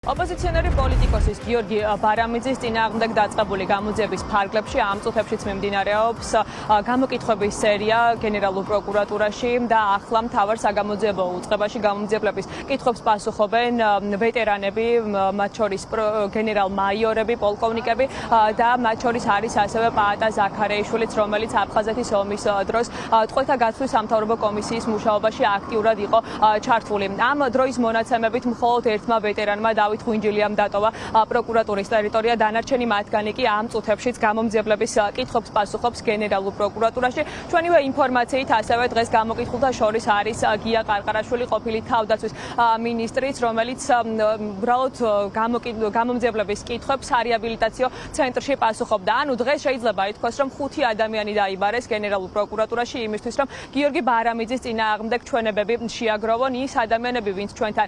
ოპოზიციონერი პოლიტიკოსის გიორგი ბარამიძის წინააღმდეგ დაწყებული გამოძიების ფარგლებში ამ წუთებშიც მიმდინარეობს გამოკითხვების სერია გენერალურ პროკურატურაში და ახლა მთავარ საგამოძიებო უწყებაში გამოძიებლების კითხვებს პასუხობენ ვეტერანები, მათ შორის გენერალ-მაიორები, პოლკოვნიკები და მათ შორის არის ასევე პაატა ზაქარეიშვილიც, რომელიც აფხაზეთის ომის დროს ტყვეთა გაცვლის სამთავრობო კომისიის მუშაობაში აქტიურად იყო ჩართული. ამ დროის მონაცემებით მხოლოდ ერთმა ვეტერანმა დავით ღვინჯილიამ დატოვა პროკურატურის ტერიტორია, დანარჩენი მათგანი კი ამ წუთებშიც გამომძიებლების კითხვებს პასუხობს გენერალურ პროკურატურაში. ჩვენივე ინფორმაციით ასევე დღეს გამოკითხულთა შორის არის გია ყარყარაშვილი, ყოფილი თავდაცვის მინისტრიც, რომელიც უბრალოდ გამომძიებლების კითხვებს რეაბილიტაციო ცენტრში პასუხობდა. ანუ დღეს შეიძლება ითქვას, რომ 5 ადამიანი დაიბარეს გენერალურ პროკურატურაში იმისთვის, რომ გიორგი ბარამიძის წინააღმდეგ ჩვენებები შეაგროვონ. ის ადამიანები, ვინც ჩვენთან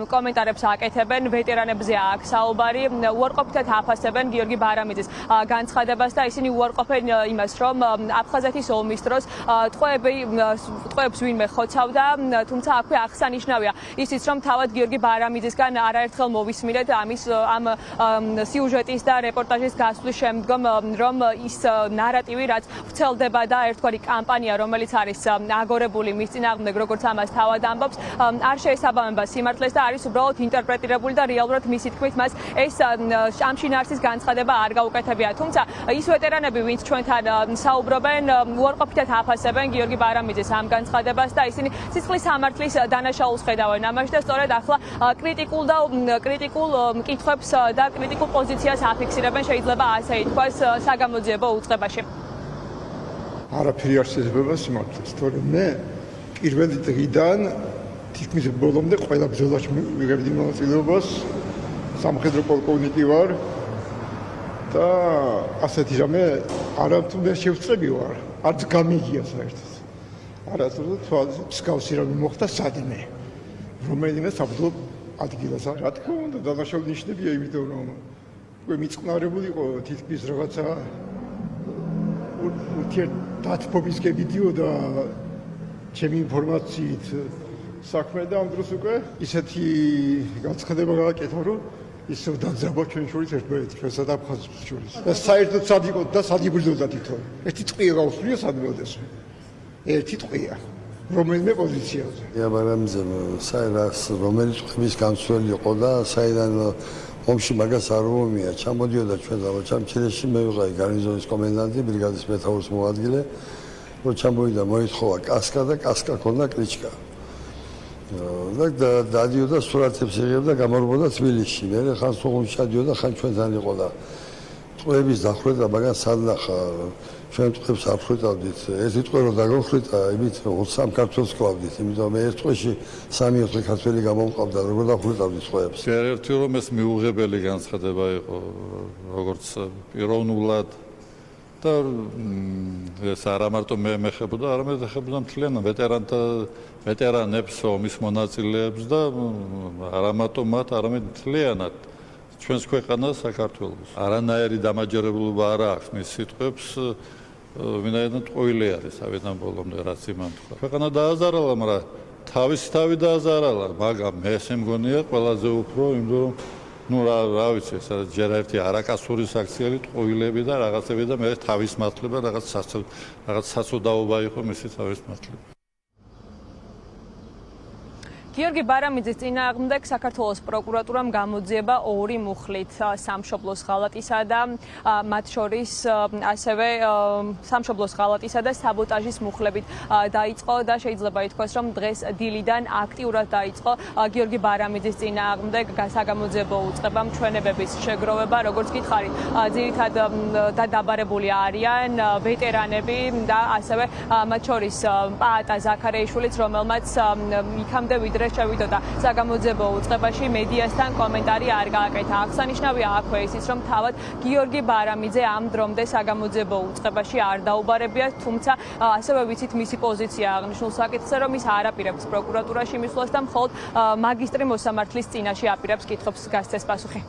კომენტარებს აკეთებენ, ვეტერანებზე აქვს საუბარი, უარყოფითად აფასებენ გიორგი ბარამიძის განცხადებას და ისინი უარყოფენ იმას, რომ აფხაზეთის ომის დროს ტყვეებს ვინმე ხოცავდა, თუმცა აქვე აღსანიშნავია ისიც, რომ თავად გიორგი ბარამიძისგან არაერთხელ მოვისმინეთ ამ სიუჟეტის და რეპორტაჟის გასვლის შემდგომ, რომ ის ნარატივი, რაც ვრცელდება და ერთგვარი კამპანია, რომელიც არის აგორებული მის წინააღმდეგ, როგორც ამას თავად ამბობს, არ შეესაბამება სიმართლეს და არის უბრალოდ ინტერპრეტირებული და რეალურად მისი თქმით მას ეს ამ შინაარსის განცხადება არ გაუკეთებია. თუმცა ის ვეტერანები, ვინც ჩვენთან საუბრობენ, უარყოფითად აფასებენ გიორგი ბარამიძის ამ განცხადებას და ისინი სისხლის სამართლის დანაშაულს ხედავენ ამაში და სწორედ ახლა კრიტიკულ კითხვებს და კრიტიკულ პოზიციას აფიქსირებენ, შეიძლება ასე ითქვას, საგამოძიებო უწყებაში. არაფერი არ შეიძლება სიმართლეს, თორემ მე პირველი დღიდან თითქმის ბოლომდე ყველა ბრძოლაში მივიღებდი მონაწილეობას, სამხედრო პოლკოვნიკი ვარ და ასეთი რამე არამთუ მე შევწები ვარ, არც გამიგია საერთოდ. არასდროს მსგავსი რამე მოხდა სადმე, რომელიმე საბრძოლო ადგილას. რა თქმა უნდა, დანაშაული ნიშნებია, იმიტომ რომ უკვე მიწყნარებული იყო თითქმის რაღაცა ურთიერთდათბობისკენ მიდიოდა ჩემი ინფორმაციით საქმე და ამ დროს უკვე ისეთი განცხადება გააკეთა, რომ ისევ დაძაბა ჩვენ შორის ერთმანეთს, ჩვენსა და აფხაზებს შორის. და საერთოდ სად იყო და სად იბრძოდა თვითონ. ერთი ტყვია გაუსვლია სადმოდეს. ერთი ტყვია. რომელიმე პოზიციაზე. ბარამიძე საერთოდ რომელი ტყვის გამსვლელი იყო და საიდან ომში მაგას არ უმომია. ჩამოდიოდა ჩვენ ჩამჩილეში, მე ვიყავი გარნიზონის კომენდანტი, ბრიგადის მეთაურის მოადგილე. რომ ჩამოვიდა მოითხოვა კასკა და კასკა ქონდა კლიჩკა. და დადიოდა სურათებს იღებდა, გამარბოდა თბილისში. მე ხან სოხუმში ჩადიოდა, ხან ჩვენთან იყო და ტყვეების დახრედა მაგან სად ნახა. ჩვენ ტყვეებს არ ხვიტავდით. ერთი ტყვე რომ დაგოხრიტა, იმით 23 ქართველს კლავდით, იმიტომ მე ერთ ტყვეში 3-4 ქართველი გამომყავდა, როგორ დახრიტავდით ტყვეებს. ერთი რომ ეს მიუღებელი განცხადება იყო, როგორც პიროვნულად და ეს არა მარტო მე მეხებოდა, არამედ ეხებოდა მთლიანად ვეტერანებს, ომის მონაწილეებს და არა მარტო მათ, არამედ მთლიანად ჩვენს ქვეყანას, საქართველოს. არანაირი დამაჯერებლობა არ აქვს მის სიტყვებს, ვინაიდან ტყუილი არის ავიდან ბოლომდე, რაც იმან თქვა. ქვეყანა დააზარალა, მაგრამ თავი დააზარალა, მაგრამ მე ესე მგონია ყველაზე უფრო, იმიტომ რომ რა ვიცი, ეს ჯერ ერთი არაკასური საქციელი ტყუილები და რაღაცები და მე თავის მართლება, რაღაც საცოდაობა იყო მისი თავის მართლება. გიორგი ბარამიძის წინააღმდეგ საქართველოს პროკურატურამ გამოძიება 2 მუხლით სამშობლოს ღალატისა და მათ შორის ასევე სამშობლოს ღალატისა და საბოტაჟის მუხლებით დაიწყო და შეიძლება ითქვას, რომ დღეს დილიდან აქტიურად დაიწყო გიორგი ბარამიძის წინააღმდეგ საგამოძიებო უწყებამ ჩვენებების შეგროვება, როგორც გითხარით, ძირითადად და დაბარებული არიან ვეტერანები და ასევე მათ შორის პაატა ზაქარეიშვილიც, რომელმაც იქამდე ვიდრე შევიდოდა საგამოძიებო უწყებაში, მედიასთან კომენტარი არ გააკეთა. აღსანიშნავია აქვე ისიც, რომ თავად გიორგი ბარამიძე ამ დრომდე საგამოძიებო უწყებაში არ დაუბარებია, თუმცა ასევე ვიცით მისი პოზიცია აღნიშნულ საკითხზე, რომ ის არ აპირებს პროკურატურაში მისვლას და მხოლოდ მაგისტრი მოსამართლის წინაშე აპირებს კითხვებს გასცეს პასუხი.